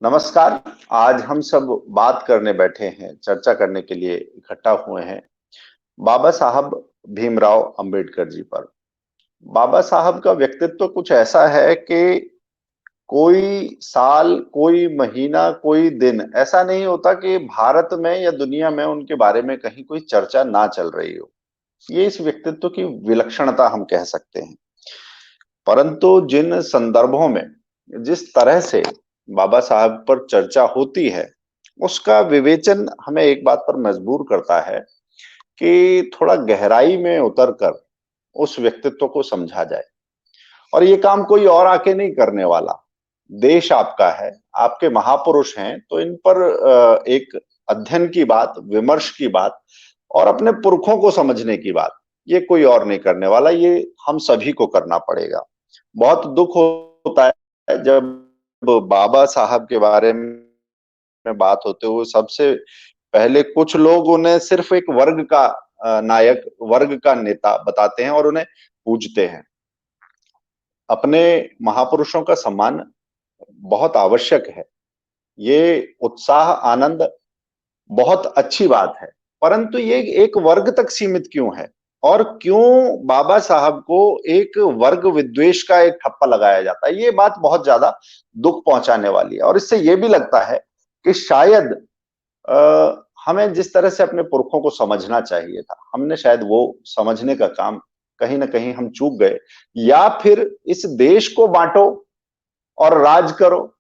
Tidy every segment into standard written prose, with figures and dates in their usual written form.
नमस्कार। आज हम सब बात करने बैठे हैं, चर्चा करने के लिए इकट्ठा हुए हैं बाबा साहब भीमराव अंबेडकर जी पर। बाबा साहब का व्यक्तित्व कुछ ऐसा है कि कोई साल, कोई महीना, कोई दिन ऐसा नहीं होता कि भारत में या दुनिया में उनके बारे में कहीं कोई चर्चा ना चल रही हो। ये इस व्यक्तित्व की विलक्षणता हम कह सकते हैं। परंतु जिन संदर्भों में जिस तरह से बाबा साहब पर चर्चा होती है, उसका विवेचन हमें एक बात पर मजबूर करता है कि थोड़ा गहराई में उतरकर उस व्यक्तित्व को समझा जाए। और ये काम कोई और आके नहीं करने वाला। देश आपका है, आपके महापुरुष हैं, तो इन पर एक अध्ययन की बात, विमर्श की बात और अपने पुरखों को समझने की बात, ये कोई और नहीं करने वाला, ये हम सभी को करना पड़ेगा। बहुत दुख होता है जब बाबा साहब के बारे में बात होते हुए सबसे पहले कुछ लोग उन्हें सिर्फ एक वर्ग का नायक, वर्ग का नेता बताते हैं और उन्हें पूजते हैं। अपने महापुरुषों का सम्मान बहुत आवश्यक है। ये उत्साह, आनंद बहुत अच्छी बात है। परंतु ये एक वर्ग तक सीमित क्यों है? और क्यों बाबा साहब को एक वर्ग विद्वेष का एक ठप्पा लगाया जाता है? ये बात बहुत ज्यादा दुख पहुंचाने वाली है। और इससे ये भी लगता है कि शायद हमें जिस तरह से अपने पुरखों को समझना चाहिए था, हमने शायद वो समझने का काम कहीं ना कहीं हम चूक गए। या फिर इस देश को बांटो और राज करो,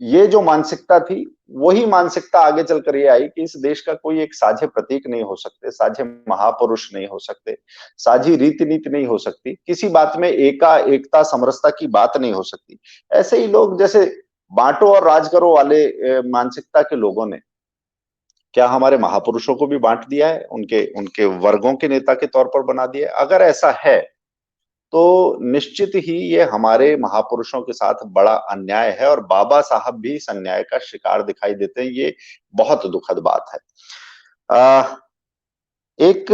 ये जो मानसिकता थी, वही मानसिकता आगे चलकर ये आई कि इस देश का कोई एक साझे प्रतीक नहीं हो सकते, साझे महापुरुष नहीं हो सकते, साझी रीति नीति नहीं हो सकती, किसी बात में एकता समरसता की बात नहीं हो सकती। ऐसे ही लोग जैसे बांटो और राज करो वाले मानसिकता के लोगों ने क्या हमारे महापुरुषों को भी बांट दिया है, उनके उनके वर्गों के नेता के तौर पर बना दिया है? अगर ऐसा है तो निश्चित ही ये हमारे महापुरुषों के साथ बड़ा अन्याय है और बाबा साहब भी इस अन्याय का शिकार दिखाई देते हैं। ये बहुत दुखद बात है। आ, एक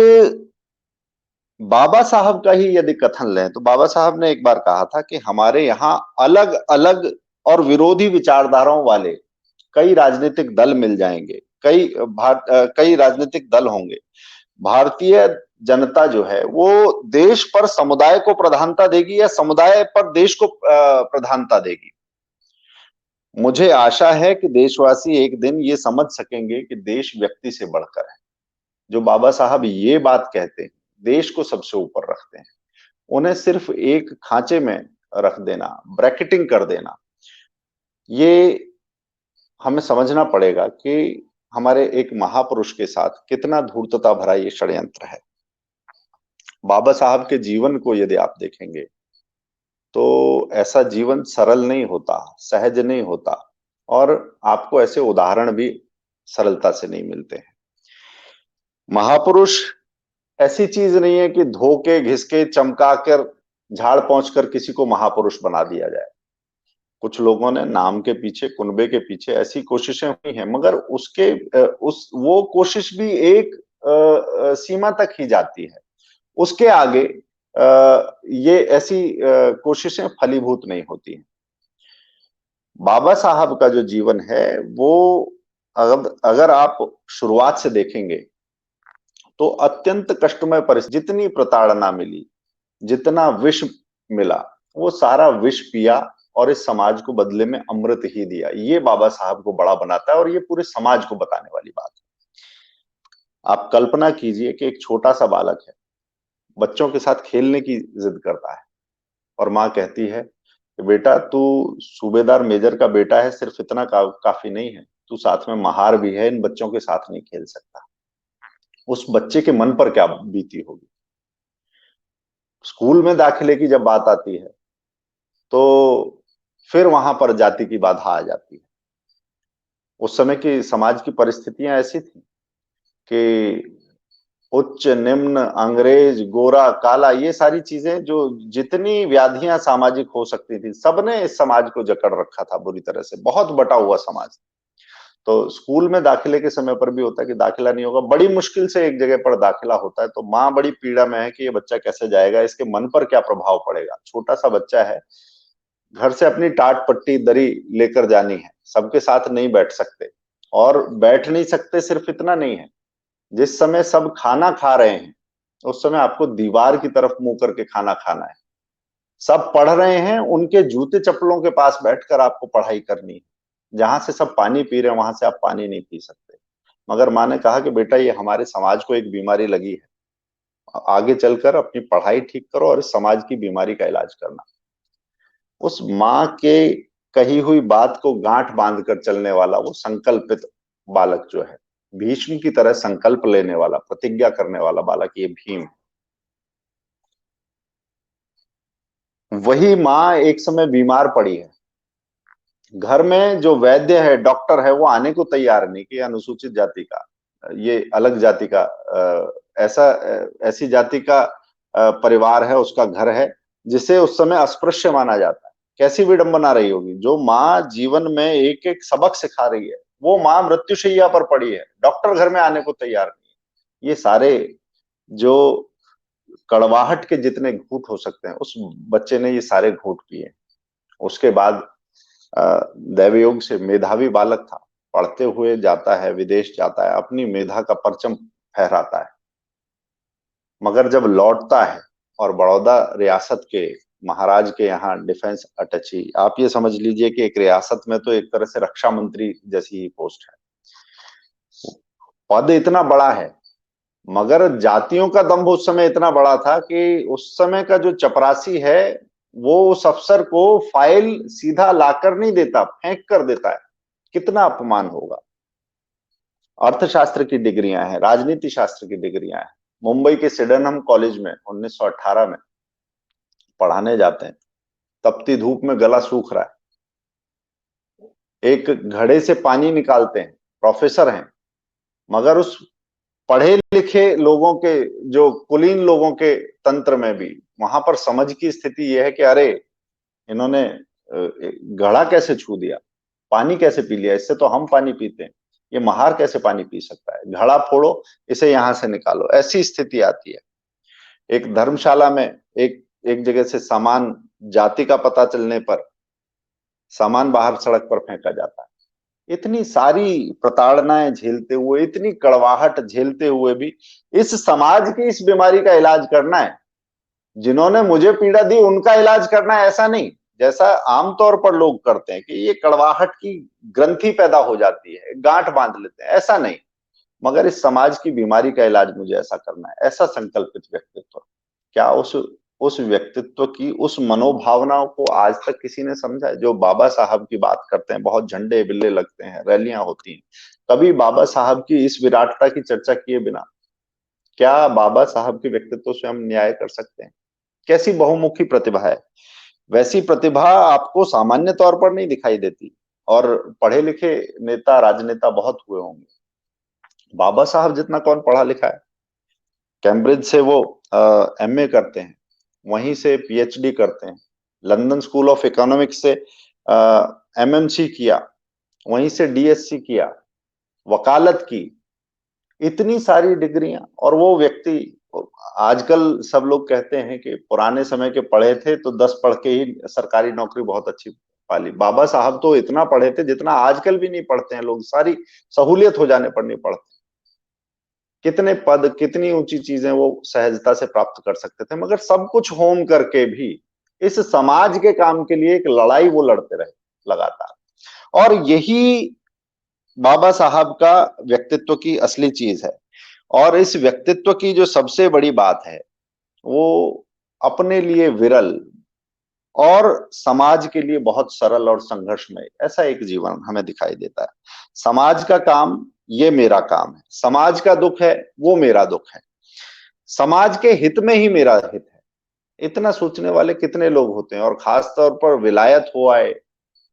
बाबा साहब का ही यदि कथन लें तो बाबा साहब ने एक बार कहा था कि हमारे यहाँ अलग अलग और विरोधी विचारधाराओं वाले कई राजनीतिक दल मिल जाएंगे, कई राजनीतिक दल होंगे। भारतीय जनता जो है वो देश पर समुदाय को प्रधानता देगी या समुदाय पर देश को प्रधानता देगी? मुझे आशा है कि देशवासी एक दिन ये समझ सकेंगे कि देश व्यक्ति से बढ़कर है। जो बाबा साहब ये बात कहते हैं, देश को सबसे ऊपर रखते हैं, उन्हें सिर्फ एक खांचे में रख देना, ब्रैकेटिंग कर देना, ये हमें समझना पड़ेगा कि हमारे एक महापुरुष के साथ कितना धूर्तता भरा ये षड्यंत्र है। बाबा साहब के जीवन को यदि आप देखेंगे तो ऐसा जीवन सरल नहीं होता, सहज नहीं होता। और आपको ऐसे उदाहरण भी सरलता से नहीं मिलते हैं। महापुरुष ऐसी चीज नहीं है कि धोके घिसके चमका कर झाड़ पहुंच कर किसी को महापुरुष बना दिया जाए। कुछ लोगों ने नाम के पीछे, कुनबे के पीछे ऐसी कोशिशें हुई हैं, मगर उसके उस वो कोशिश भी एक सीमा तक ही जाती है। उसके आगे ये ऐसी कोशिशें फलीभूत नहीं होती हैं। बाबा साहब का जो जीवन है वो अगर अगर आप शुरुआत से देखेंगे तो अत्यंत कष्टमय परिस्थिति, जितनी प्रताड़ना मिली, जितना विष मिला, वो सारा विष पिया और इस समाज को बदले में अमृत ही दिया। ये बाबा साहब को बड़ा बनाता है और ये पूरे समाज को बताने वाली बात है। आप कल्पना कीजिए कि एक छोटा सा बालक है, बच्चों के साथ खेलने की जिद करता है और माँ कहती है कि बेटा तू सूबेदार मेजर का बेटा है, सिर्फ इतना काफी नहीं है, तू साथ में महार भी है, इन बच्चों के साथ नहीं खेल सकता। उस बच्चे के मन पर क्या बीती होगी? स्कूल में दाखिले की जब बात आती है तो फिर वहां पर जाति की बाधा आ जाती है। उस समय की समाज की परिस्थितियां ऐसी थी कि उच्च निम्न, अंग्रेज, गोरा, काला, ये सारी चीजें, जो जितनी व्याधियां सामाजिक हो सकती थी, सबने इस समाज को जकड़ रखा था बुरी तरह से। बहुत बटा हुआ समाज। तो स्कूल में दाखिले के समय पर भी होता है कि दाखिला नहीं होगा, बड़ी मुश्किल से एक जगह पर दाखिला होता है, तो माँ बड़ी पीड़ा में है कि ये बच्चा कैसे जाएगा, इसके मन पर क्या प्रभाव पड़ेगा। छोटा सा बच्चा है, घर से अपनी टाट पट्टी दरी लेकर जानी है, सबके साथ नहीं बैठ सकते, और बैठ नहीं सकते सिर्फ इतना नहीं है, जिस समय सब खाना खा रहे हैं उस समय आपको दीवार की तरफ मुंह करके खाना खाना है। सब पढ़ रहे हैं, उनके जूते चप्पलों के पास बैठकर आपको पढ़ाई करनी है। जहां से सब पानी पी रहे हैं वहां से आप पानी नहीं पी सकते। मगर माँ ने कहा कि बेटा ये हमारे समाज को एक बीमारी लगी है, आगे चलकर अपनी पढ़ाई ठीक करो और इस समाज की बीमारी का इलाज करना। उस माँ के कही हुई बात को गांठ बांध कर चलने वाला वो संकल्पित बालक जो है, भीष्म की तरह संकल्प लेने वाला, प्रतिज्ञा करने वाला बालक, ये भीम। वही माँ एक समय बीमार पड़ी है, घर में जो वैद्य है, डॉक्टर है, वो आने को तैयार नहीं कि अनुसूचित जाति का, ये अलग जाति का, ऐसी जाति का परिवार है, उसका घर है जिसे उस समय अस्पृश्य माना जाता है। कैसी विडंबना रही होगी। जो माँ जीवन में एक एक सबक सिखा रही है, वो माँ मृत्युशैया पर पड़ी है, डॉक्टर घर में आने को तैयार नहीं है। ये सारे जो कड़वाहट के जितने घूंट हो सकते हैं, उस बच्चे ने ये सारे घूंट पिए। उसके बाद दैवयोग से मेधावी बालक था, पढ़ते हुए जाता है, विदेश जाता है, अपनी मेधा का परचम फहराता है। मगर जब लौटता है और बड़ौदा रियासत के महाराज के यहाँ डिफेंस अटैची, आप ये समझ लीजिए कि एक रियासत में तो एक तरह से रक्षा मंत्री जैसी ही पोस्ट है, पद इतना बड़ा है। मगर जातियों का दंभ उस समय इतना बड़ा था कि उस समय का जो चपरासी है वो उस अफसर को फाइल सीधा लाकर नहीं देता, फेंक कर देता है। कितना अपमान होगा। अर्थशास्त्र की डिग्रियां हैं, राजनीति शास्त्र की डिग्रियां हैं। मुंबई के सिडनहम कॉलेज में 1918 में पढ़ाने जाते हैं, तपती धूप में गला सूख रहा है, एक घड़े से पानी निकालते हैं, प्रोफेसर हैं। मगर उस पढ़े लिखे लोगों के, जो कुलीन लोगों के तंत्र में भी वहां पर समझ की स्थिति यह है कि अरे इन्होंने घड़ा कैसे छू दिया, पानी कैसे पी लिया, इससे तो हम पानी पीते हैं, ये महार कैसे पानी पी सकता है, घड़ा फोड़ो, इसे यहां से निकालो, ऐसी स्थिति आती है। एक धर्मशाला में एक एक जगह से सामान, जाति का पता चलने पर सामान बाहर सड़क पर फेंका जाता है। इतनी सारी प्रताड़नाएं झेलते हुए, इतनी कड़वाहट झेलते हुए भी इस समाज की इस बीमारी का इलाज करना है, जिन्होंने मुझे पीड़ा दी उनका इलाज करना है, ऐसा नहीं जैसा आमतौर पर लोग करते हैं कि ये कड़वाहट की ग्रंथि पैदा हो जाती है, गांठ बांध लेते हैं, ऐसा नहीं। मगर इस समाज की बीमारी का इलाज मुझे ऐसा करना है, ऐसा संकल्पित व्यक्तित्व। क्या उस व्यक्तित्व की, उस मनोभावनाओं को आज तक किसी ने समझा है? जो बाबा साहब की बात करते हैं, बहुत झंडे बिल्ले लगते हैं, रैलियां होती हैं, कभी बाबा साहब की इस विराटता की चर्चा किए बिना क्या बाबा साहब के व्यक्तित्व से हम न्याय कर सकते हैं? कैसी बहुमुखी प्रतिभा है। वैसी प्रतिभा आपको सामान्य तौर पर नहीं दिखाई देती। और पढ़े लिखे नेता, राजनेता बहुत हुए होंगे, बाबा साहब जितना कौन पढ़ा लिखा है। कैम्ब्रिज से वो एमए करते हैं, वहीं से पीएचडी करते हैं, लंदन स्कूल ऑफ इकोनॉमिक्स से एमएमसी किया, वहीं से डीएससी किया, वकालत की, इतनी सारी डिग्रियां। और वो व्यक्ति, आजकल सब लोग कहते हैं कि पुराने समय के पढ़े थे तो 10 पढ़ के ही सरकारी नौकरी बहुत अच्छी पाली। बाबा साहब तो इतना पढ़े थे जितना आजकल भी नहीं पढ़ते हैं लोग, सारी सहूलियत हो जाने पर नहीं पढ़ते। कितने पद, कितनी ऊंची चीजें वो सहजता से प्राप्त कर सकते थे। मगर सब कुछ होम करके भी इस समाज के काम के लिए एक लड़ाई वो लड़ते रहे लगातार। और यही बाबा साहब का व्यक्तित्व की असली चीज है। और इस व्यक्तित्व की जो सबसे बड़ी बात है, वो अपने लिए विरल और समाज के लिए बहुत सरल और संघर्षमय ऐसा एक जीवन हमें दिखाई देता है। समाज का काम, ये मेरा काम है, समाज का दुख है, वो मेरा दुख है, समाज के हित में ही मेरा हित है। इतना सोचने वाले कितने लोग होते हैं। और खास तौर पर विलायत हो आए,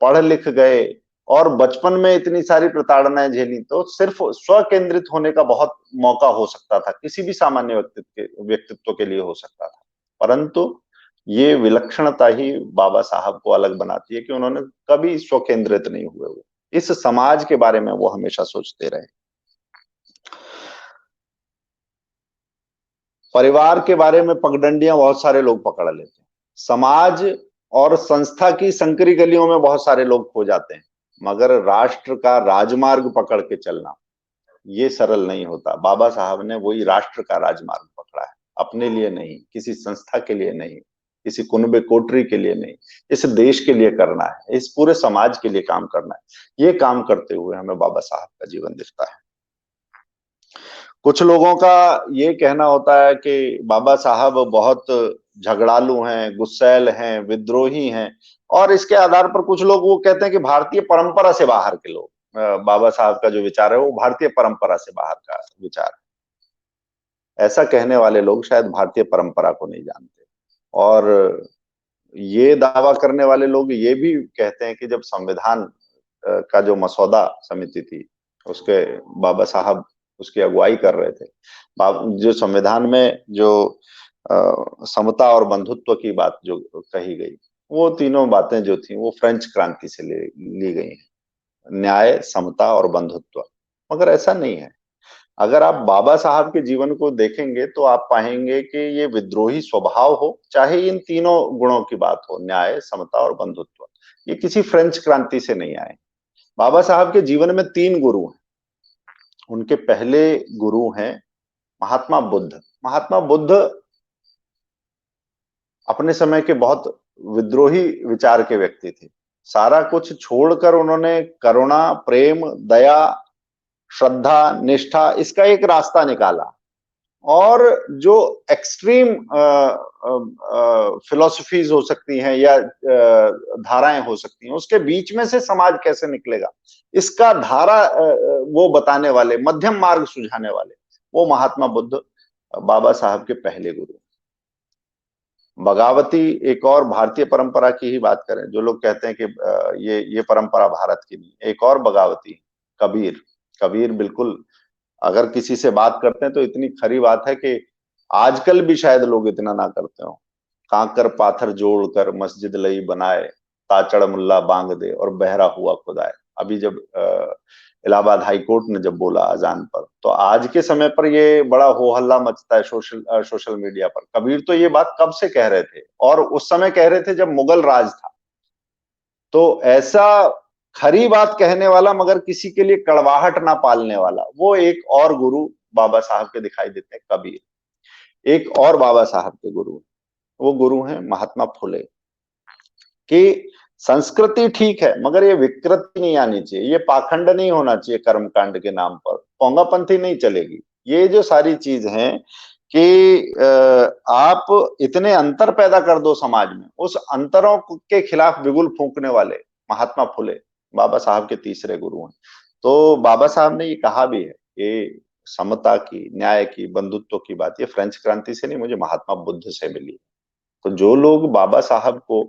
पढ़ लिख गए और बचपन में इतनी सारी प्रताड़नाएं झेली, तो सिर्फ स्व केंद्रित होने का बहुत मौका हो सकता था, किसी भी सामान्य व्यक्तित्व के लिए हो सकता था। परंतु ये विलक्षणता ही बाबा साहब को अलग बनाती है कि उन्होंने कभी स्व केंद्रित नहीं हुए, वो इस समाज के बारे में वो हमेशा सोचते रहे। परिवार के बारे में पगडंडियां बहुत सारे लोग पकड़ लेते हैं, समाज और संस्था की संकरी गलियों में बहुत सारे लोग खो जाते हैं। मगर राष्ट्र का राजमार्ग पकड़ के चलना ये सरल नहीं होता। बाबा साहब ने वही राष्ट्र का राजमार्ग पकड़ा है, अपने लिए नहीं, किसी संस्था के लिए नहीं, किसी कुनबे कोठरी के लिए नहीं, इस देश के लिए करना है, इस पूरे समाज के लिए काम करना है। ये काम करते हुए हमें बाबा साहब का जीवन दिखता है। कुछ लोगों का ये कहना होता है कि बाबा साहब बहुत झगड़ालू हैं, गुस्सैल हैं, विद्रोही हैं, और इसके आधार पर कुछ लोग वो कहते हैं कि भारतीय परंपरा से बाहर के लोग, बाबा साहब का जो विचार है वो भारतीय परंपरा से बाहर का विचार है। ऐसा कहने वाले लोग शायद भारतीय परंपरा को नहीं जानते। और ये दावा करने वाले लोग ये भी कहते हैं कि जब संविधान का जो मसौदा समिति थी, उसके बाबा साहब उसकी अगुवाई कर रहे थे, जो संविधान में जो समता और बंधुत्व की बात जो कही गई, वो तीनों बातें जो थी वो फ्रेंच क्रांति से ली गई हैं, न्याय, समता और बंधुत्व। मगर ऐसा नहीं है। अगर आप बाबा साहब के जीवन को देखेंगे तो आप पाएंगे कि ये विद्रोही स्वभाव हो, चाहे इन तीनों गुणों की बात हो, न्याय, समता और बंधुत्व, ये किसी फ्रेंच क्रांति से नहीं आए। बाबा साहब के जीवन में तीन गुरु हैं। उनके पहले गुरु हैं महात्मा बुद्ध। महात्मा बुद्ध अपने समय के बहुत विद्रोही विचार के व्यक्ति थे। सारा कुछ छोड़कर उन्होंने करुणा, प्रेम, दया, श्रद्धा, निष्ठा, इसका एक रास्ता निकाला। और जो एक्सट्रीम फिलोसफीज हो सकती हैं या धाराएं हो सकती हैं, उसके बीच में से समाज कैसे निकलेगा, इसका धारा वो बताने वाले, मध्यम मार्ग सुझाने वाले, वो महात्मा बुद्ध बाबा साहब के पहले गुरु। बगावती एक और भारतीय परंपरा की ही बात करें, जो लोग कहते हैं कि ये परंपरा भारत की नहीं, एक और बगावती कबीर। कबीर बिल्कुल, अगर किसी से बात करते हैं तो इतनी खरी बात है कि आजकल भी शायद लोग इतना ना करते हो। कांकर पाथर जोड़कर मस्जिद लई बनाए, ताचड़ मुल्ला बांग दे और बहरा हुआ खुदाए। अभी जब इलाहाबाद हाई कोर्ट ने जब बोला अजान पर, तो आज के समय पर ये बड़ा हो हल्ला मचता है सोशल मीडिया पर। कबीर तो ये बात कब से कह रहे थे, और उस समय कह रहे थे जब मुगल राज था। तो ऐसा खरी बात कहने वाला मगर किसी के लिए कड़वाहट ना पालने वाला, वो एक और गुरु बाबा साहब के दिखाई देते हैं, कबीर। एक और बाबा साहब के गुरु, वो गुरु हैं महात्मा फुले। कि संस्कृति ठीक है मगर ये विकृति नहीं आनी चाहिए, ये पाखंड नहीं होना चाहिए, कर्मकांड के नाम पर पोंगापंथी नहीं चलेगी। ये जो सारी चीज हैं कि आप इतने अंतर पैदा कर दो समाज में, उस अंतरों के खिलाफ बिगुल फूंकने वाले महात्मा फुले बाबा साहब के तीसरे गुरु हैं। तो बाबा साहब ने ये कहा भी है कि समता की, न्याय की, बंधुत्व की बात ये फ्रेंच क्रांति से नहीं, मुझे महात्मा बुद्ध से मिली। तो जो लोग बाबा साहब को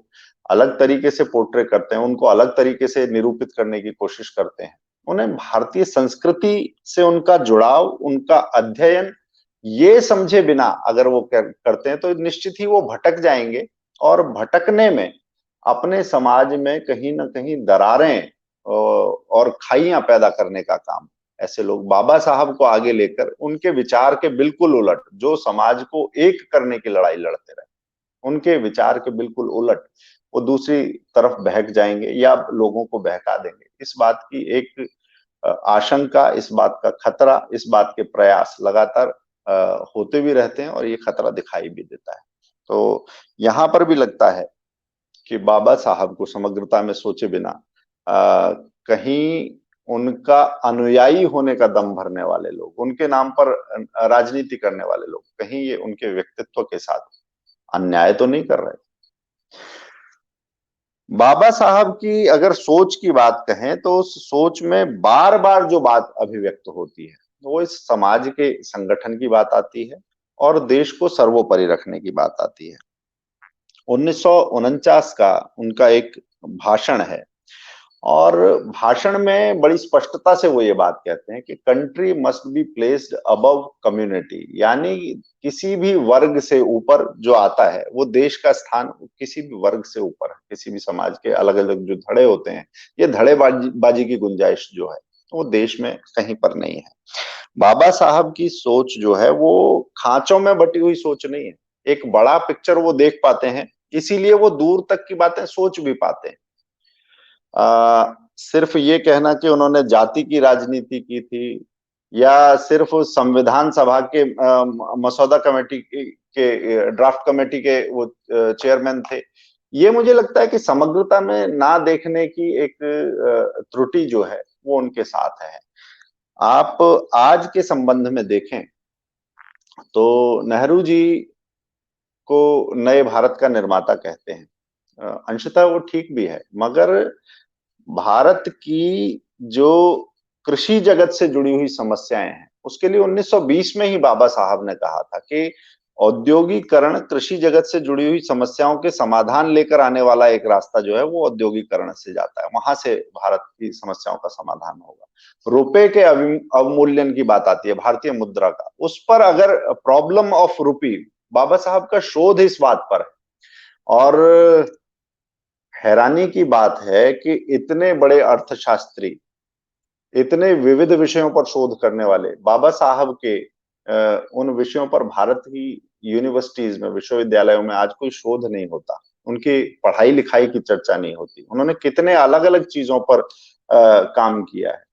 अलग तरीके से पोर्ट्रे करते हैं, उनको अलग तरीके से निरूपित करने की कोशिश करते हैं, उन्हें भारतीय संस्कृति से उनका जुड़ाव, उनका अध्ययन ये समझे बिना अगर वो करते हैं तो निश्चित ही वो भटक जाएंगे। और भटकने में अपने समाज में कहीं ना कहीं दरारें और खाइयां पैदा करने का काम ऐसे लोग बाबा साहब को आगे लेकर उनके विचार के बिल्कुल उलट, जो समाज को एक करने की लड़ाई लड़ते रहे, उनके विचार के बिल्कुल उलट वो दूसरी तरफ बहक जाएंगे या लोगों को बहका देंगे। इस बात की एक आशंका, इस बात का खतरा, इस बात के प्रयास लगातार होते भी रहते हैं और ये खतरा दिखाई भी देता है। तो यहाँ पर भी लगता है कि बाबा साहब को समग्रता में सोचे बिना कहीं उनका अनुयायी होने का दम भरने वाले लोग, उनके नाम पर राजनीति करने वाले लोग, कहीं ये उनके व्यक्तित्व के साथ अन्याय तो नहीं कर रहे। बाबा साहब की अगर सोच की बात कहें तो उस सोच में बार बार जो बात अभिव्यक्त होती है वो इस समाज के संगठन की बात आती है और देश को सर्वोपरि रखने की बात आती है। 1949 का उनका एक भाषण है और भाषण में बड़ी स्पष्टता से वो ये बात कहते हैं कि country must be placed above community, यानी किसी भी वर्ग से ऊपर जो आता है वो देश का स्थान किसी भी वर्ग से ऊपर है। किसी भी समाज के अलग अलग जो धड़े होते हैं, ये धड़ेबाजी की गुंजाइश जो है वो देश में कहीं पर नहीं है। बाबा साहब की सोच जो है वो खांचों में बटी हुई सोच नहीं है, एक बड़ा पिक्चर वो देख पाते हैं, इसीलिए वो दूर तक की बातें सोच भी पाते हैं। सिर्फ ये कहना कि उन्होंने जाति की राजनीति की थी, या सिर्फ संविधान सभा के मसौदा कमेटी के ड्राफ्ट कमेटी के वो चेयरमैन थे, ये मुझे लगता है कि समग्रता में ना देखने की एक त्रुटि जो है वो उनके साथ है। आप आज के संबंध में देखें तो नेहरू जी को नए भारत का निर्माता कहते हैं। अंशतः वो ठीक भी है, मगर भारत की जो कृषि जगत से जुड़ी हुई समस्याएं हैं, उसके लिए 1920 में ही बाबा साहब ने कहा था कि औद्योगिकरण कृषि जगत से जुड़ी हुई समस्याओं के समाधान लेकर आने वाला एक रास्ता जो है वो औद्योगिकरण से जाता है, वहां से भारत की समस्याओं का समाधान होगा। रुपए के अवमूल्यन की बात आती है, भारतीय मुद्रा का, उस पर अगर प्रॉब्लम ऑफ रुपी, बाबा साहब का शोध इस बात पर है। और हैरानी की बात है कि इतने बड़े अर्थशास्त्री, इतने विविध विषयों पर शोध करने वाले बाबा साहब के उन विषयों पर भारत की यूनिवर्सिटीज में, विश्वविद्यालयों में आज कोई शोध नहीं होता, उनकी पढ़ाई लिखाई की चर्चा नहीं होती। उन्होंने कितने अलग अलग चीजों पर काम किया है।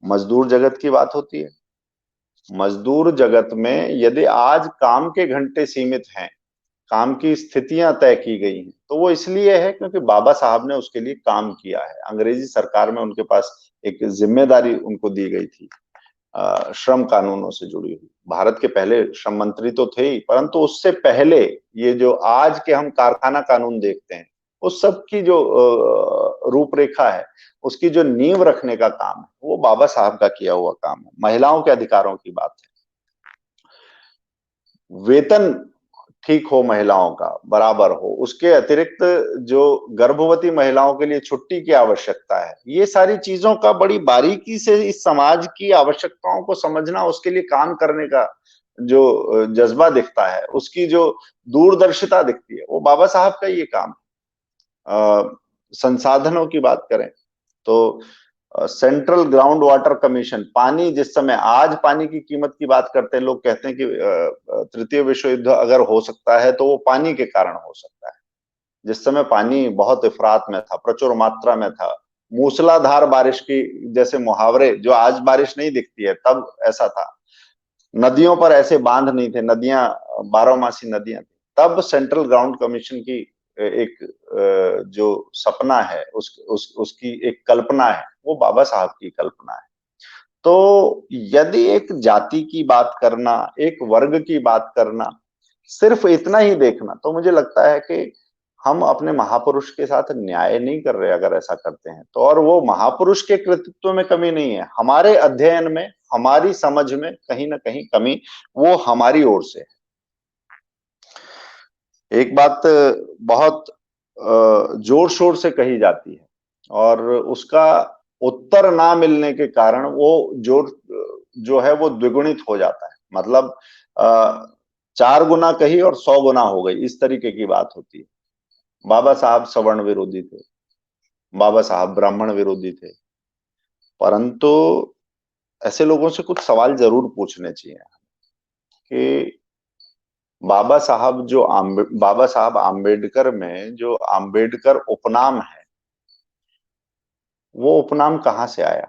मजदूर जगत की बात होती है, मजदूर जगत में यदि आज काम के घंटे सीमित हैं, काम की स्थितियां तय की गई हैं, तो वो इसलिए है क्योंकि बाबा साहब ने उसके लिए काम किया है। अंग्रेजी सरकार में उनके पास एक जिम्मेदारी उनको दी गई थी, श्रम कानूनों से जुड़ी हुई। भारत के पहले श्रम मंत्री तो थे ही, परंतु उससे पहले ये जो आज के हम कारखाना कानून देखते हैं, उस सब की जो रूपरेखा है, उसकी जो नींव रखने का काम है, वो बाबा साहब का किया हुआ काम है। महिलाओं के अधिकारों की बात है, वेतन ठीक हो, महिलाओं का बराबर हो, उसके अतिरिक्त जो गर्भवती महिलाओं के लिए छुट्टी की आवश्यकता है, ये सारी चीजों का बड़ी बारीकी से इस समाज की आवश्यकताओं को समझना, उसके लिए काम करने का जो जज्बा दिखता है, उसकी जो दूरदर्शिता दिखती है, वो बाबा साहब का ये काम है। संसाधनों की बात करें तो सेंट्रल ग्राउंड वाटर कमीशन, पानी जिस समय, आज पानी की कीमत की बात करते हैं, लोग कहते हैं कि तृतीय विश्व युद्ध अगर हो सकता है तो वो पानी के कारण हो सकता है। जिस समय पानी बहुत इफरात में था, प्रचुर मात्रा में था, मूसलाधार बारिश की जैसे मुहावरे, जो आज बारिश नहीं दिखती है, तब ऐसा था। नदियों पर ऐसे बांध नहीं थे, नदियां बारहमासी नदियां थी। तब सेंट्रल ग्राउंड कमीशन की एक जो सपना है, उसकी एक कल्पना है, वो बाबा साहब की कल्पना है। तो यदि एक जाति की बात करना, एक वर्ग की बात करना, सिर्फ इतना ही देखना, तो मुझे लगता है कि हम अपने महापुरुष के साथ न्याय नहीं कर रहे अगर ऐसा करते हैं तो। और वो महापुरुष के कृतित्व में कमी नहीं है, हमारे अध्ययन में, हमारी समझ में कहीं ना कहीं कमी वो हमारी ओर से है। एक बात बहुत जोर शोर से कही जाती है और उसका उत्तर ना मिलने के कारण वो जोर जो है वो द्विगुणित हो जाता है। मतलब 4 गुना कही और 100 गुना हो गई, इस तरीके की बात होती है। बाबा साहब सवर्ण विरोधी थे, बाबा साहब ब्राह्मण विरोधी थे, परंतु ऐसे लोगों से कुछ सवाल जरूर पूछने चाहिए कि बाबा साहब आम्बेडकर में जो आम्बेडकर उपनाम है, वो उपनाम कहाँ से आया?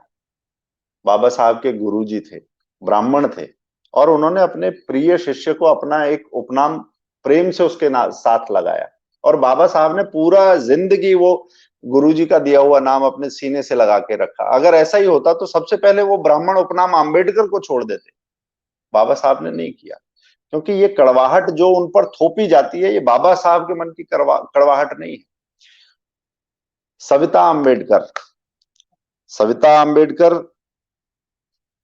बाबा साहब के गुरुजी थे, ब्राह्मण थे, और उन्होंने अपने प्रिय शिष्य को अपना एक उपनाम प्रेम से उसके साथ लगाया। और बाबा साहब ने पूरा जिंदगी वो गुरुजी का दिया हुआ नाम अपने सीने से लगा के रखा। अगर ऐसा ही होता तो सबसे पहले वो ब्राह्मण उपनाम आम्बेडकर को छोड़ देते। बाबा साहब ने नहीं किया, क्योंकि ये कड़वाहट जो उन पर थोपी जाती है, ये बाबा साहब के मन की कड़वाहट नहीं है। सविता अम्बेडकर, सविता अम्बेडकर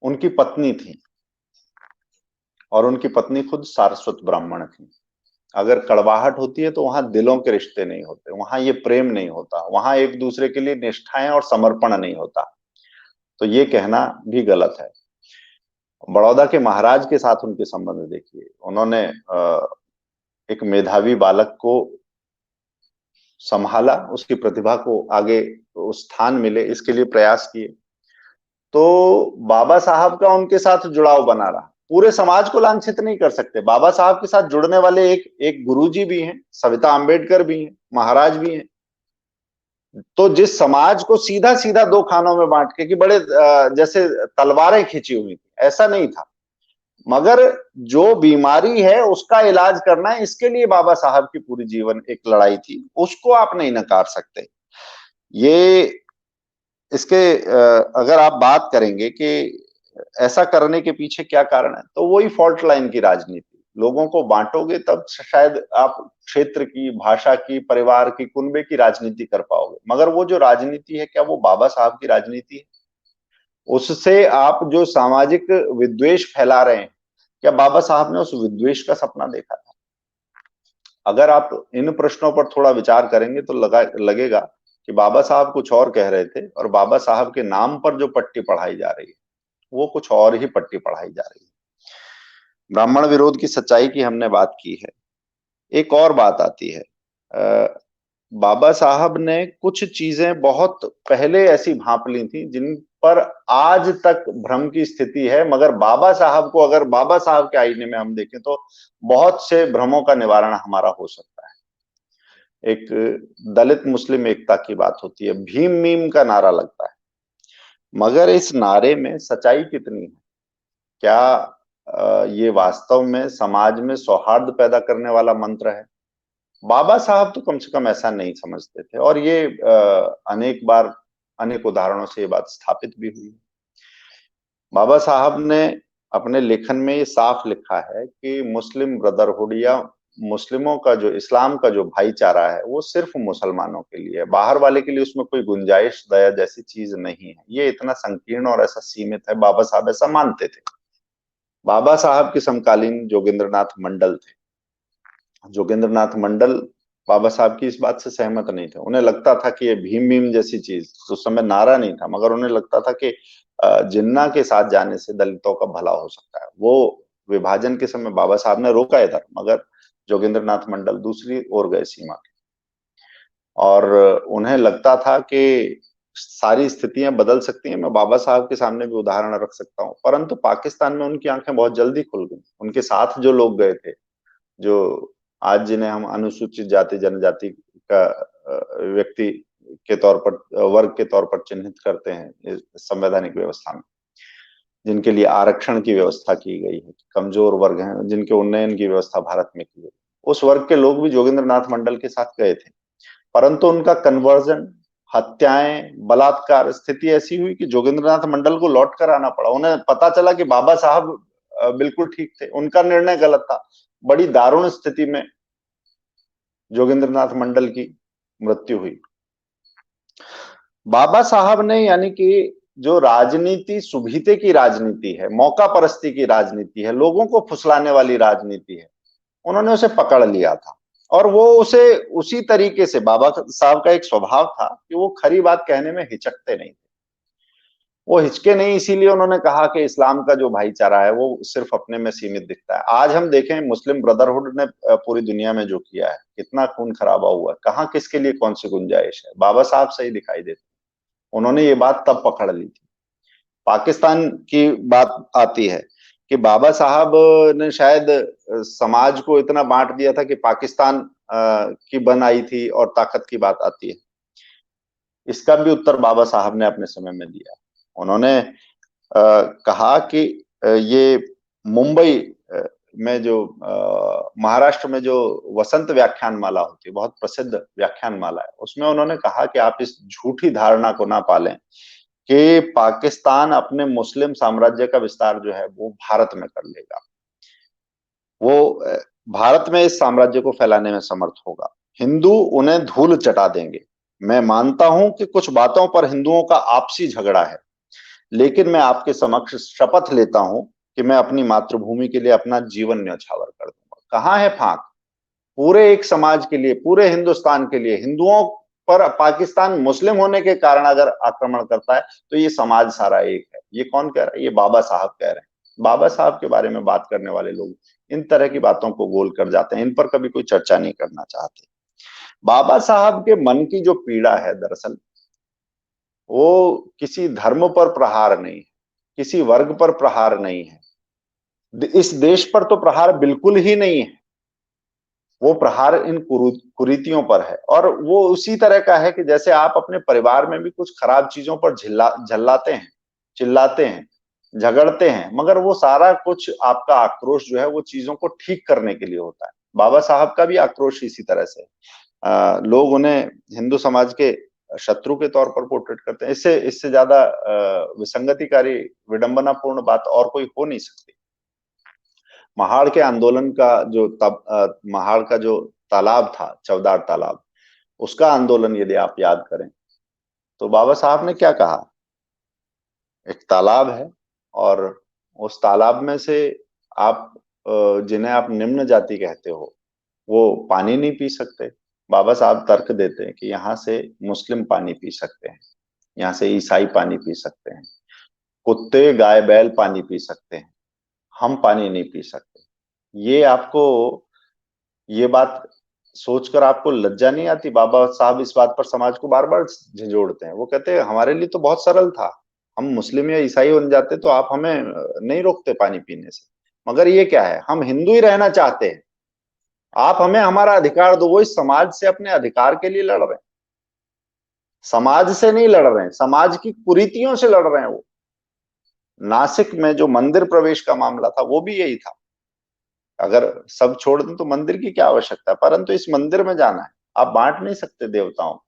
उनकी पत्नी थी, और उनकी पत्नी खुद सारस्वत ब्राह्मण थी। अगर कड़वाहट होती है तो वहां दिलों के रिश्ते नहीं होते, वहां ये प्रेम नहीं होता, वहां एक दूसरे के लिए निष्ठाएं और समर्पण नहीं होता। तो ये कहना भी गलत है। बड़ौदा के महाराज के साथ उनके संबंध देखिए, उन्होंने एक मेधावी बालक को संभाला, उसकी प्रतिभा को आगे उस स्थान मिले, इसके लिए प्रयास किए। तो बाबा साहब का उनके साथ जुड़ाव बना रहा। पूरे समाज को लांछित नहीं कर सकते। बाबा साहब के साथ जुड़ने वाले एक एक गुरुजी भी हैं, सविता अम्बेडकर भी हैं, महाराज भी हैं, तो जिस समाज को सीधा सीधा दो खानों में बांट के, कि बड़े जैसे तलवारें खींची हुई थी, ऐसा नहीं था, मगर जो बीमारी है उसका इलाज करना है, इसके लिए बाबा साहब की पूरी जीवन एक लड़ाई थी, उसको आप नहीं नकार सकते। ये इसके अगर आप बात करेंगे कि ऐसा करने के पीछे क्या कारण है, तो वही फॉल्ट लाइन की राजनीति। लोगों को बांटोगे तब शायद आप क्षेत्र की, भाषा की, परिवार की, कुनबे की राजनीति कर पाओगे, मगर वो जो राजनीति है, क्या वो बाबा साहब की राजनीति है? उससे आप जो सामाजिक विद्वेष फैला रहे हैं, क्या बाबा साहब ने उस विद्वेष का सपना देखा था? अगर आप इन प्रश्नों पर थोड़ा विचार करेंगे तो लगेगा कि बाबा साहब कुछ और कह रहे थे, और बाबा साहब के नाम पर जो पट्टी पढ़ाई जा रही है वो कुछ और ही पट्टी पढ़ाई जा रही है। ब्राह्मण विरोध की सच्चाई की हमने बात की है। एक और बात आती है, बाबा साहब ने कुछ चीजें बहुत पहले ऐसी भांप ली थी जिन पर आज तक भ्रम की स्थिति है, मगर बाबा साहब को अगर बाबा साहब के आईने में हम देखें तो बहुत से भ्रमों का निवारण हमारा हो सकता है। एक दलित मुस्लिम एकता की बात होती है, भीम मीम का नारा लगता है, मगर इस नारे में सच्चाई कितनी है? क्या ये वास्तव में समाज में सौहार्द पैदा करने वाला मंत्र है? बाबा साहब तो कम से कम ऐसा नहीं समझते थे, और ये अनेक बार अनेक उदाहरणों से ये बात स्थापित भी हुई। बाबा साहब ने अपने लेखन में ये साफ लिखा है कि मुस्लिम ब्रदरहुड या मुस्लिमों का जो, इस्लाम का जो भाईचारा है वो सिर्फ मुसलमानों के लिए है, बाहर वाले के लिए उसमें कोई गुंजाइश दया जैसी चीज नहीं है। ये इतना संकीर्ण और ऐसा सीमित है, बाबा साहब ऐसा मानते थे। बाबा साहब के समकालीन जोगेंद्रनाथ मंडल थे। जोगेंद्रनाथ मंडल बाबा साहब की इस बात से सहमत नहीं थे। उन्हें लगता था कि ये भीम भीम जैसी चीज, उस समय नारा नहीं था, मगर उन्हें लगता था कि जिन्ना के साथ जाने से दलितों का भला हो सकता है। वो विभाजन के समय बाबा साहब ने रोका इधर, मगर जोगेंद्रनाथ मंडल दूसरी ओर गए सीमा के, और उन्हें लगता था कि सारी स्थितियां बदल सकती हैं। मैं बाबा साहब के सामने भी उदाहरण रख सकता हूँ, परंतु पाकिस्तान में उनकी आंखें बहुत जल्दी खुल गई। उनके साथ जो लोग गए थे, जो आज जिन्हें हम अनुसूचित जाति जनजाति का व्यक्ति के तौर पर, वर्ग के तौर पर चिन्हित करते हैं इस संवैधानिक व्यवस्था में, जिनके लिए आरक्षण की व्यवस्था की गई है, कमजोर वर्ग हैं जिनके उन्नयन की व्यवस्था भारत में की गई, उस वर्ग के लोग भी जोगिंद्रनाथ मंडल के साथ गए थे। परंतु उनका कन्वर्जन, हत्याएं, बलात्कार, स्थिति ऐसी हुई कि जोगिंद्रनाथ मंडल को लौट कर आना पड़ा। उन्हें पता चला कि बाबा साहब बिल्कुल ठीक थे, उनका निर्णय गलत था। बड़ी दारुण स्थिति में जोगिंद्रनाथ मंडल की मृत्यु हुई। बाबा साहब ने, यानी कि जो राजनीति सुभीते की राजनीति है, मौका परस्ती की राजनीति है, लोगों को फुसलाने वाली राजनीति है, उन्होंने उसे पकड़ लिया था। और वो उसे उसी तरीके से, बाबा साहब का एक स्वभाव था कि वो खरी बात कहने में हिचकते नहीं थे। वो हिचके नहीं, इसीलिए उन्होंने कहा कि इस्लाम का जो भाईचारा है वो सिर्फ अपने में सीमित दिखता है। आज हम देखें मुस्लिम ब्रदरहुड ने पूरी दुनिया में जो किया है, कितना खून खराबा हुआ है, कहाँ किसके लिए कौन सी गुंजाइश है? बाबा साहब से ही दिखाई देती। उन्होंने ये बात तब पकड़ ली थी। पाकिस्तान की बात आती है कि बाबा साहब ने शायद समाज को इतना बांट दिया था कि पाकिस्तान की बन आई थी, और ताकत की बात आती है, इसका भी उत्तर बाबा साहब ने अपने समय में दिया। उन्होंने कहा कि ये मुंबई में जो महाराष्ट्र में जो वसंत व्याख्यान माला होती है, बहुत प्रसिद्ध व्याख्यान माला है, उसमें उन्होंने कहा कि आप इस झूठी धारणा को ना पालें कि पाकिस्तान अपने मुस्लिम साम्राज्य का विस्तार जो है वो भारत में कर लेगा। वो भारत में इस साम्राज्य को फैलाने में समर्थ होगा। हिंदू उन्हें धूल चटा देंगे। मैं मानता हूं कि कुछ बातों पर हिंदुओं का आपसी झगड़ा है, लेकिन मैं आपके समक्ष शपथ लेता हूं कि मैं अपनी मातृभूमि के लिए अपना जीवन न्यौछावर कर दूंगा। कहाँ है फाक? पूरे एक समाज के लिए, पूरे हिंदुस्तान के लिए। हिंदुओं पर पाकिस्तान मुस्लिम होने के कारण अगर आक्रमण करता है तो ये समाज सारा एक है। ये कौन कह रहा है? ये बाबा साहब कह रहे हैं। बाबा साहब के बारे में बात करने वाले लोग इन तरह की बातों को गोल कर जाते हैं, इन पर कभी कोई चर्चा नहीं करना चाहते। बाबा साहब के मन की जो पीड़ा है, दरअसल वो किसी धर्म पर प्रहार नहीं है, किसी वर्ग पर प्रहार नहीं है, इस देश पर तो प्रहार बिल्कुल ही नहीं है। वो प्रहार इन कुरीतियों पर है। और वो उसी तरह का है कि जैसे आप अपने परिवार में भी कुछ खराब चीजों पर झल्लाते हैं, चिल्लाते हैं, झगड़ते हैं, मगर वो सारा कुछ आपका आक्रोश जो है वो चीजों को ठीक करने के लिए होता है। बाबा साहब का भी आक्रोश इसी तरह से लोग उन्हें हिंदू समाज के शत्रु के तौर पर पोर्ट्रेट करते हैं। इससे इससे ज्यादा विसंगतिकारी, विडंबनापूर्ण बात और कोई हो नहीं सकती। महाड़ के आंदोलन का जो महाड़ का जो तालाब था, चवदार तालाब, उसका आंदोलन यदि आप याद करें तो बाबा साहब ने क्या कहा। एक तालाब है और उस तालाब में से आप जिन्हें आप निम्न जाति कहते हो वो पानी नहीं पी सकते। बाबा साहब तर्क देते हैं कि यहाँ से मुस्लिम पानी पी सकते हैं, यहाँ से ईसाई पानी पी सकते हैं, कुत्ते गाय बैल पानी पी सकते हैं, हम पानी नहीं पी सकते। ये आपको, ये बात सोचकर आपको लज्जा नहीं आती? बाबा साहब इस बात पर समाज को बार बार झंझोड़ते हैं। वो कहते हैं हमारे लिए तो बहुत सरल था, हम मुस्लिम या ईसाई बन जाते तो आप हमें नहीं रोकते पानी पीने से। मगर ये क्या है, हम हिंदू ही रहना चाहते हैं, आप हमें हमारा अधिकार दो। वो इस समाज से अपने अधिकार के लिए लड़ रहे हैं, समाज से नहीं लड़ रहे हैं, समाज की कुरीतियों से लड़ रहे हैं वो। नासिक में जो मंदिर प्रवेश का मामला था वो भी यही था। अगर सब छोड़ दें तो मंदिर की क्या आवश्यकता है, परंतु इस मंदिर में जाना है, आप बांट नहीं सकते देवताओं को।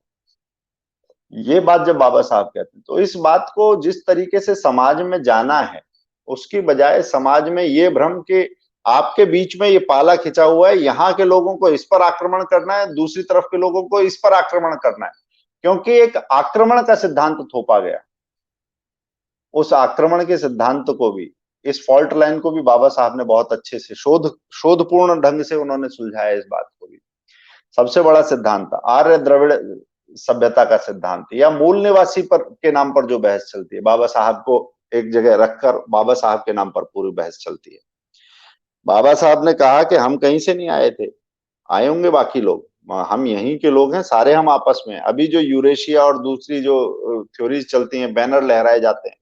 ये बात जब बाबा साहब कहते हैं तो इस बात को जिस तरीके से समाज में जाना है, उसकी बजाय समाज में ये भ्रम के आपके बीच में ये पाला खिंचा हुआ है, यहाँ के लोगों को इस पर आक्रमण करना है, दूसरी तरफ के लोगों को इस पर आक्रमण करना है, क्योंकि एक आक्रमण का सिद्धांत थोपा गया। उस आक्रमण के सिद्धांत को भी, इस फॉल्ट लाइन को भी बाबा साहब ने बहुत अच्छे से शोधपूर्ण ढंग से उन्होंने सुलझाया इस बात को भी। सबसे बड़ा सिद्धांत आर्य द्रविड़ सभ्यता का सिद्धांत, या मूल निवासी पर के नाम पर जो बहस चलती है, बाबा साहब को एक जगह रखकर बाबा साहब के नाम पर पूरी बहस चलती है। बाबा साहब ने कहा कि हम कहीं से नहीं आए थे, आए होंगे बाकी लोग, हम यहीं के लोग हैं सारे, हम आपस में। अभी जो यूरेशिया और दूसरी जो थ्योरीज चलती हैं, बैनर लहराए जाते हैं,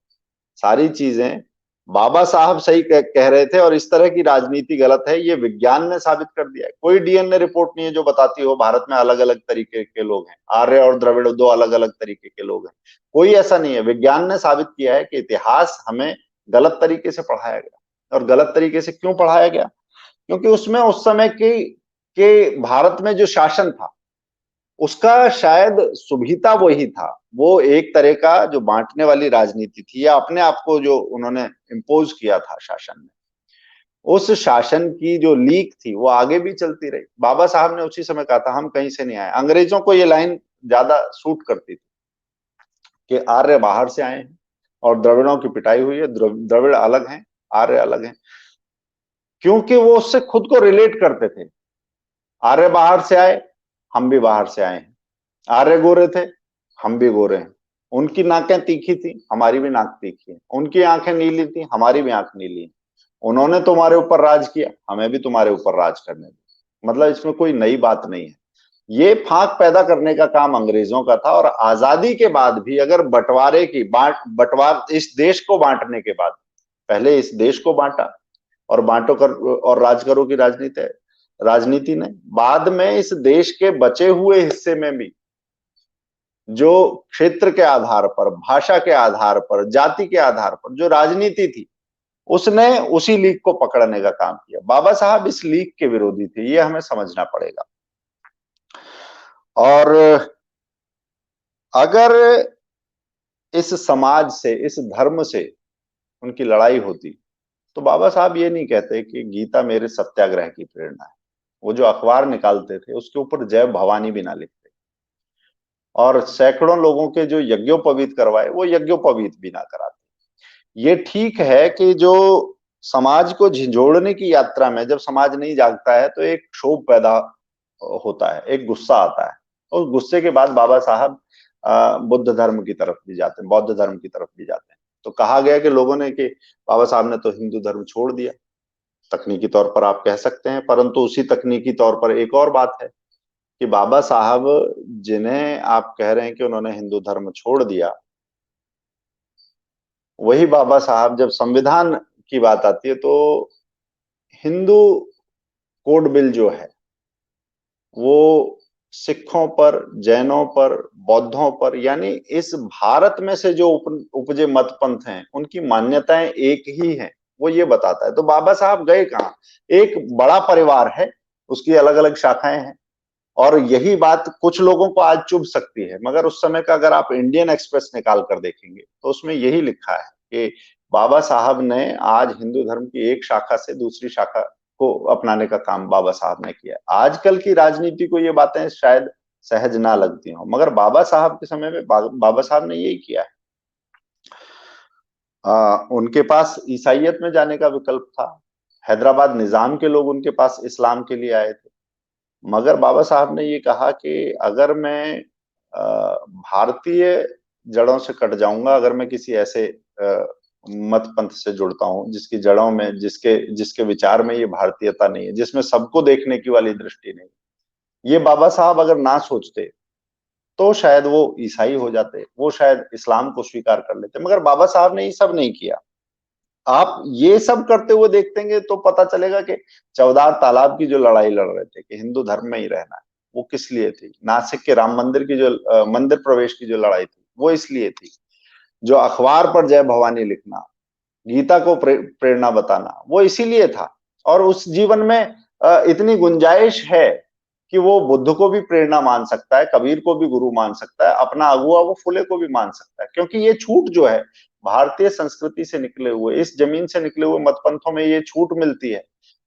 सारी चीजें बाबा साहब सही कह रहे थे और इस तरह की राजनीति गलत है, ये विज्ञान ने साबित कर दिया है। कोई डीएनए रिपोर्ट नहीं है जो बताती हो भारत में अलग अलग तरीके के लोग हैं, आर्य और द्रविड़ दो अलग अलग तरीके के लोग हैं। कोई ऐसा नहीं है, विज्ञान ने साबित किया है कि इतिहास हमें गलत तरीके से पढ़ाया गया। और गलत तरीके से क्यों पढ़ाया गया? क्योंकि उसमें उस समय के भारत में जो शासन था उसका शायद सुभिता वही था। वो एक तरह का जो बांटने वाली राजनीति थी, या अपने आप को जो उन्होंने इम्पोज किया था शासन में, उस शासन की जो लीक थी वो आगे भी चलती रही। बाबा साहब ने उसी समय कहा था हम कहीं से नहीं आए। अंग्रेजों को ये लाइन ज्यादा सूट करती थी कि आर्य बाहर से आए हैं और द्रविड़ों की पिटाई हुई है, द्रविड़ अलग हैं, आर्य अलग हैं, क्योंकि वो उससे खुद को रिलेट करते थे। आर्य बाहर से आए, हम भी बाहर से आए हैं। आर्य गोरे थे, हम भी गोरे हैं। उनकी नाकें तीखी थी, हमारी भी नाक तीखी है। उनकी आंखें नीली थी, हमारी भी आंख नीली है। उन्होंने तुम्हारे ऊपर राज किया, हमें भी तुम्हारे ऊपर राज करने दो। मतलब इसमें कोई नई बात नहीं है। ये फांक पैदा करने का काम अंग्रेजों का था। और आजादी के बाद भी अगर बंटवारे की बंटवार, इस देश को बांटने के बाद, पहले इस देश को बांटा और बांटो कर और राज करो की राजनीति ने, बाद में इस देश के बचे हुए हिस्से में भी जो क्षेत्र के आधार पर, भाषा के आधार पर, जाति के आधार पर जो राजनीति थी, उसने उसी लीग को पकड़ने का काम किया। बाबा साहब इस लीग के विरोधी थे, ये हमें समझना पड़ेगा। और अगर इस समाज से, इस धर्म से उनकी लड़ाई होती तो बाबा साहब ये नहीं कहते कि गीता मेरे सत्याग्रह की प्रेरणा है। वो जो अखबार निकालते थे उसके ऊपर जय भवानी भी ना लिखते, और सैकड़ों लोगों के जो यज्ञोपवीत करवाए वो यज्ञोपवीत भी ना कराते। ये ठीक है कि जो समाज को झिझोड़ने की यात्रा में जब समाज नहीं जागता है तो एक क्षोभ पैदा होता है, एक गुस्सा आता है। उस गुस्से के बाद बाबा साहब बुद्ध धर्म की तरफ भी जाते हैं, बौद्ध धर्म की तरफ भी जाते हैं। तो कहा गया कि लोगों ने कि बाबा साहब ने तो हिंदू धर्म छोड़ दिया, तकनीकी तौर पर आप कह सकते हैं, परंतु उसी तकनीकी तौर पर एक और बात है कि बाबा साहब जिन्हें आप कह रहे हैं कि उन्होंने हिंदू धर्म छोड़ दिया, वही बाबा साहब जब संविधान की बात आती है तो हिंदू कोड बिल जो है वो सिखों पर, जैनों पर, बौद्धों पर, यानी इस भारत में से जो उपजे मत पंथ हैं उनकी मान्यताएं एक ही हैं, वो ये बताता है। तो बाबा साहब गए कहाँ? एक बड़ा परिवार है, उसकी अलग अलग शाखाएं हैं, और यही बात कुछ लोगों को आज चुभ सकती है, मगर उस समय का अगर आप इंडियन एक्सप्रेस निकाल कर देखेंगे तो उसमें यही लिखा है कि बाबा साहब ने आज हिंदू धर्म की एक शाखा से दूसरी शाखा को अपनाने का काम बाबा साहब ने किया। आजकल की राजनीति को ये बातें शायद सहज ना लगती हों, मगर बाबा साहब के समय में बाबा साहब ने यही किया है। उनके पास ईसाइयत में जाने का विकल्प था, हैदराबाद निजाम के लोग उनके पास इस्लाम के लिए आए थे, मगर बाबा साहब ने ये कहा कि अगर मैं भारतीय जड़ों से कट जाऊंगा, अगर मैं किसी ऐसे मत पंथ से जुड़ता हूं जिसकी जड़ों में, जिसके जिसके विचार में ये भारतीयता नहीं है, जिसमें सबको देखने की वाली दृष्टि नहीं, ये बाबा साहब अगर ना सोचते तो शायद वो ईसाई हो जाते, वो शायद इस्लाम को स्वीकार कर लेते, मगर बाबा साहब ने ये सब नहीं किया। आप ये सब करते हुए देखेंगे तो पता चलेगा कि चौदार तालाब की जो लड़ाई लड़ रहे थे कि हिंदू धर्म में ही रहना है, वो किस लिए थी? नासिक के राम मंदिर की जो मंदिर प्रवेश की जो लड़ाई थी, वो इसलिए थी। जो अखबार पर जय भवानी लिखना, गीता को प्रेरणा बताना, वो इसीलिए था। और उस जीवन में इतनी गुंजाइश है कि वो बुद्ध को भी प्रेरणा मान सकता है, कबीर को भी गुरु मान सकता है, अपना अगुआ वो फुले को भी मान सकता है, क्योंकि ये छूट जो है भारतीय संस्कृति से निकले हुए, इस जमीन से निकले हुए मतपंथों में ये छूट मिलती है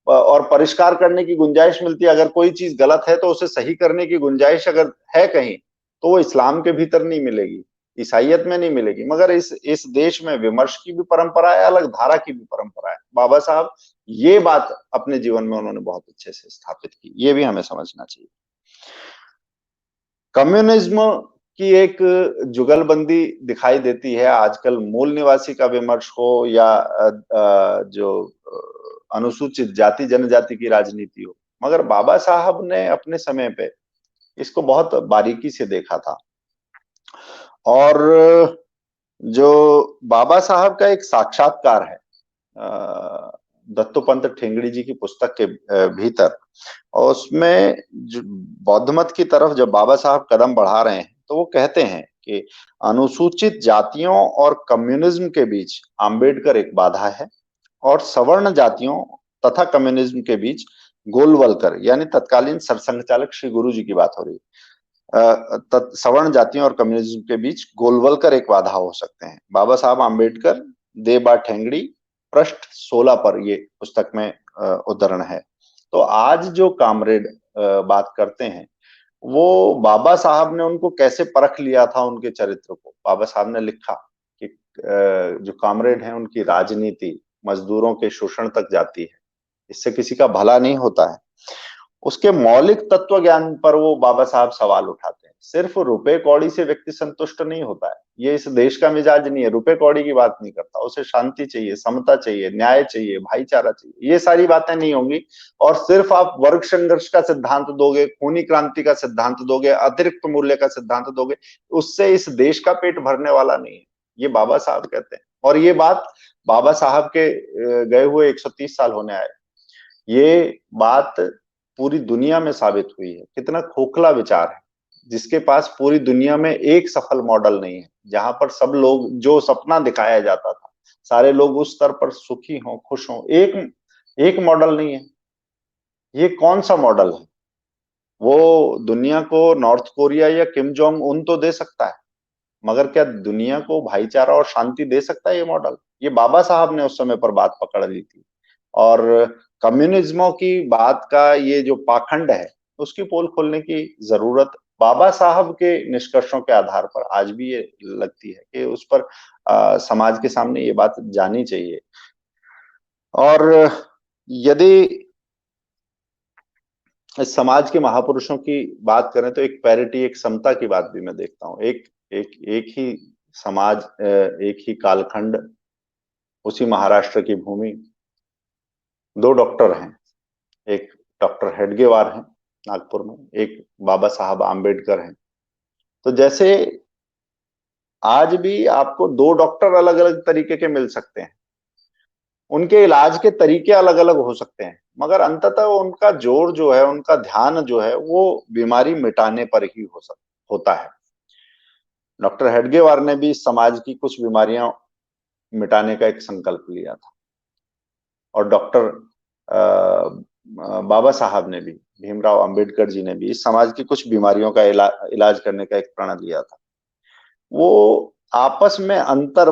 और परिष्कार करने की गुंजाइश मिलती है। अगर कोई चीज गलत है तो उसे सही करने की गुंजाइश अगर है कहीं, तो वो इस्लाम के भीतर नहीं मिलेगी, ईसाइयत में नहीं मिलेगी, मगर इस देश में विमर्श की भी परंपरा है, अलग धारा की भी परंपरा है। बाबा साहब ये बात अपने जीवन में उन्होंने बहुत अच्छे से स्थापित की, ये भी हमें समझना चाहिए। कम्युनिज्म की एक जुगलबंदी दिखाई देती है आजकल, मूल निवासी का विमर्श हो या जो अनुसूचित जाति जनजाति की राजनीति हो, मगर बाबा साहब ने अपने समय पे इसको बहुत बारीकी से देखा था। और जो बाबा साहब का एक साक्षात्कार है दत्तोपंत ठेंगड़ी जी की पुस्तक के भीतर, और उसमें बौद्ध मत की तरफ जब बाबा साहब कदम बढ़ा रहे हैं तो वो कहते हैं कि अनुसूचित जातियों और कम्युनिज्म के बीच आम्बेडकर एक बाधा है, और सवर्ण जातियों तथा कम्युनिज्म के बीच गोलवलकर, यानी तत्कालीन सरसंघ चालक श्री गुरु जी की बात हो रही है, सवर्ण जातियों और कम्युनिज्म के बीच गोलवलकर एक बाधा हो सकते हैं। बाबा साहब आम्बेडकर, देबा ठेंगड़ी, पृष्ठ 16 पर ये पुस्तक में उद्धरण है। तो आज जो कामरेड बात करते हैं, वो बाबा साहब ने उनको कैसे परख लिया था, उनके चरित्र को। बाबा साहब ने लिखा कि जो कामरेड हैं उनकी राजनीति मजदूरों के शोषण तक जाती है, इससे किसी का भला नहीं होता है। उसके मौलिक तत्व ज्ञान पर वो बाबा साहब सवाल उठाते हैं। सिर्फ रुपए कौड़ी से व्यक्ति संतुष्ट नहीं होता है, ये इस देश का मिजाज नहीं है, रुपए कौड़ी की बात नहीं करता, उसे शांति चाहिए, समता चाहिए, न्याय चाहिए, भाईचारा चाहिए, ये सारी बातें नहीं होंगी। और सिर्फ आप वर्ग संघर्ष का सिद्धांत दोगे, खूनी क्रांति का सिद्धांत दोगे, अतिरिक्त मूल्य का सिद्धांत दोगे, उससे इस देश का पेट भरने वाला नहीं है, ये बाबा साहब कहते हैं। और ये बात बाबा साहब के गए हुए 130 साल होने आए, ये बात पूरी दुनिया में साबित हुई है। कितना खोखला विचार है, जिसके पास पूरी दुनिया में एक सफल मॉडल नहीं है, जहां पर सब लोग जो सपना दिखाया जाता था, सारे लोग उस स्तर पर सुखी हों, खुश हों, एक एक मॉडल नहीं है। ये कौन सा मॉडल है? वो दुनिया को नॉर्थ कोरिया या किम जोंग उन तो दे सकता है, मगर क्या दुनिया को भाईचारा और शांति दे सकता है ये मॉडल? ये बाबा साहब ने उस समय पर बात पकड़ ली थी। और कम्युनिज्मों की बात का ये जो पाखंड है, उसकी पोल खोलने की जरूरत बाबा साहब के निष्कर्षों के आधार पर आज भी ये लगती है कि उस पर समाज के सामने ये बात जानी चाहिए। और यदि इस समाज के महापुरुषों की बात करें तो एक पैरिटी, एक समता की बात भी मैं देखता हूँ। एक एक एक ही समाज, एक ही कालखंड, उसी महाराष्ट्र की भूमि, दो डॉक्टर हैं, एक डॉक्टर हेडगेवार हैं नागपुर में, एक बाबा साहब आम्बेडकर हैं। तो जैसे आज भी आपको दो डॉक्टर अलग अलग तरीके के मिल सकते हैं, उनके इलाज के तरीके अलग अलग हो सकते हैं, मगर अंततः उनका जोर जो है, उनका ध्यान जो है, वो बीमारी मिटाने पर ही होता है। डॉक्टर हेडगेवार ने भी समाज की कुछ बीमारियां मिटाने का एक संकल्प लिया था, और डॉक्टर बाबा साहब ने भी, भीमराव अंबेडकर जी ने भी इस समाज की कुछ बीमारियों का इलाज करने का एक प्रण लिया था। वो आपस में अंतर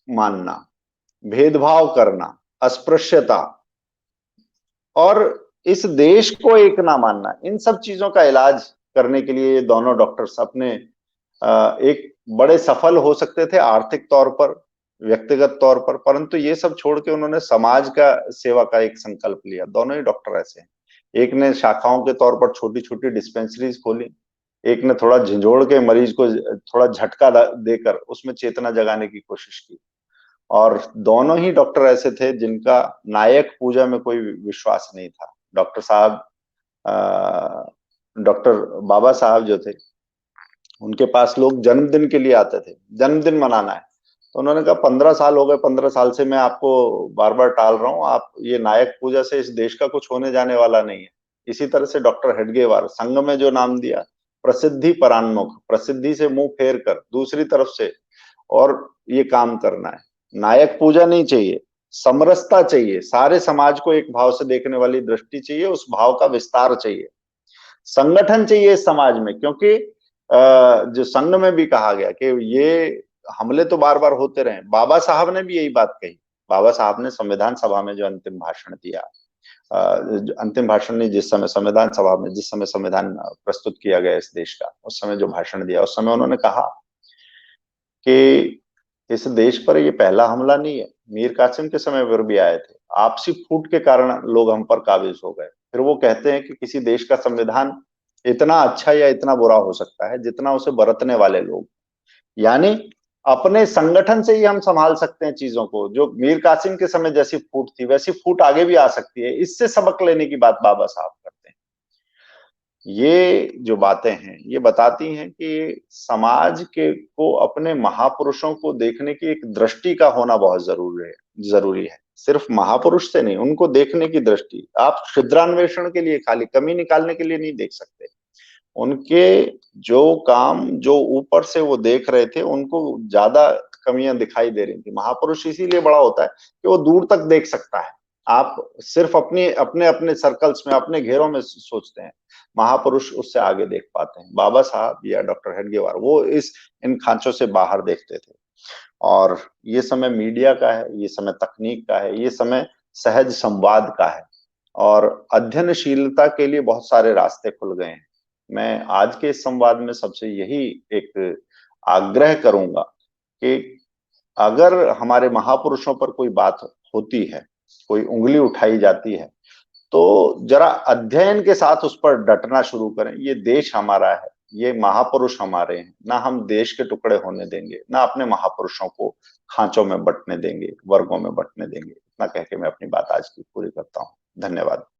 मानना, भेदभाव करना, अस्पृश्यता और इस देश को एक ना मानना, इन सब चीजों का इलाज करने के लिए ये दोनों डॉक्टर्स अपने एक बड़े सफल हो सकते थे आर्थिक तौर पर, व्यक्तिगत तौर पर, परंतु ये सब छोड़ के उन्होंने समाज का सेवा का एक संकल्प लिया। दोनों ही डॉक्टर ऐसे हैं। एक ने शाखाओं के तौर पर छोटी छोटी डिस्पेंसरीज खोली, एक ने थोड़ा झिझोड़ के मरीज को थोड़ा झटका देकर उसमें चेतना जगाने की कोशिश की। और दोनों ही डॉक्टर ऐसे थे जिनका नायक पूजा में कोई विश्वास नहीं था। डॉक्टर साहब, डॉक्टर बाबा साहब जो थे, उनके पास लोग जन्मदिन के लिए आते थे, जन्मदिन मनाना है, तो उन्होंने कहा 15 साल हो गए, 15 साल से मैं आपको बार बार टाल रहा हूँ, आप ये नायक पूजा से इस देश का कुछ होने जाने वाला नहीं है। इसी तरह से डॉक्टर हेडगेवार, संघ में जो नाम दिया, प्रसिद्धि परान्मुख, प्रसिद्धि से मुंह फेर कर दूसरी तरफ से और ये काम करना है। नायक पूजा नहीं चाहिए, समरसता चाहिए, सारे समाज को एक भाव से देखने वाली दृष्टि चाहिए, उस भाव का विस्तार चाहिए, संगठन चाहिए इस समाज में। क्योंकि जो संघ में भी कहा गया कि ये हमले तो बार बार होते रहे, बाबा साहब ने भी यही बात कही। बाबा साहब ने संविधान सभा में जो अंतिम भाषण दिया, अंतिम भाषण नहीं, जिस समय संविधान सभा में, जिस समय संविधान प्रस्तुत किया गया इस देश का, उस समय जो भाषण दिया, उस समय उन्होंने कहा कि इस देश पर ये पहला हमला नहीं है, मीर कासिम के समय पर भी आए थे, आपसी फूट के कारण लोग हम पर काबिज हो गए। फिर वो कहते हैं कि किसी देश का संविधान इतना अच्छा या इतना बुरा हो सकता है जितना उसे बरतने वाले लोग। यानी अपने संगठन से ही हम संभाल सकते हैं चीजों को। जो मीर कासिम के समय जैसी फूट थी वैसी फूट आगे भी आ सकती है, इससे सबक लेने की बात बाबा साहब करते हैं। ये जो बातें हैं ये बताती हैं कि समाज के को अपने महापुरुषों को देखने की एक दृष्टि का होना बहुत जरूरी है। सिर्फ महापुरुष से नहीं, उनको देखने की दृष्टि। आप छिद्रान्वेषण के लिए, खाली कमी निकालने के लिए नहीं देख सकते। उनके जो काम जो ऊपर से वो देख रहे थे, उनको ज्यादा कमियां दिखाई दे रही थी। महापुरुष इसीलिए बड़ा होता है कि वो दूर तक देख सकता है। आप सिर्फ अपनी अपने अपने सर्कल्स में, अपने घेरों में सोचते हैं, महापुरुष उससे आगे देख पाते हैं। बाबा साहब या डॉक्टर हेडगेवार वो इस इन खांचों से बाहर देखते थे। और ये समय मीडिया का है, ये समय तकनीक का है, ये समय सहज संवाद का है, और अध्ययनशीलता के लिए बहुत सारे रास्ते खुल गए हैं। मैं आज के इस संवाद में सबसे यही एक आग्रह करूंगा कि अगर हमारे महापुरुषों पर कोई बात होती है, कोई उंगली उठाई जाती है, तो जरा अध्ययन के साथ उस पर डटना शुरू करें। ये देश हमारा है, ये महापुरुष हमारे हैं, ना हम देश के टुकड़े होने देंगे, ना अपने महापुरुषों को खांचों में बंटने देंगे, वर्गों में बंटने देंगे। इतना कह के मैं अपनी बात आज की पूरी करता हूँ। धन्यवाद।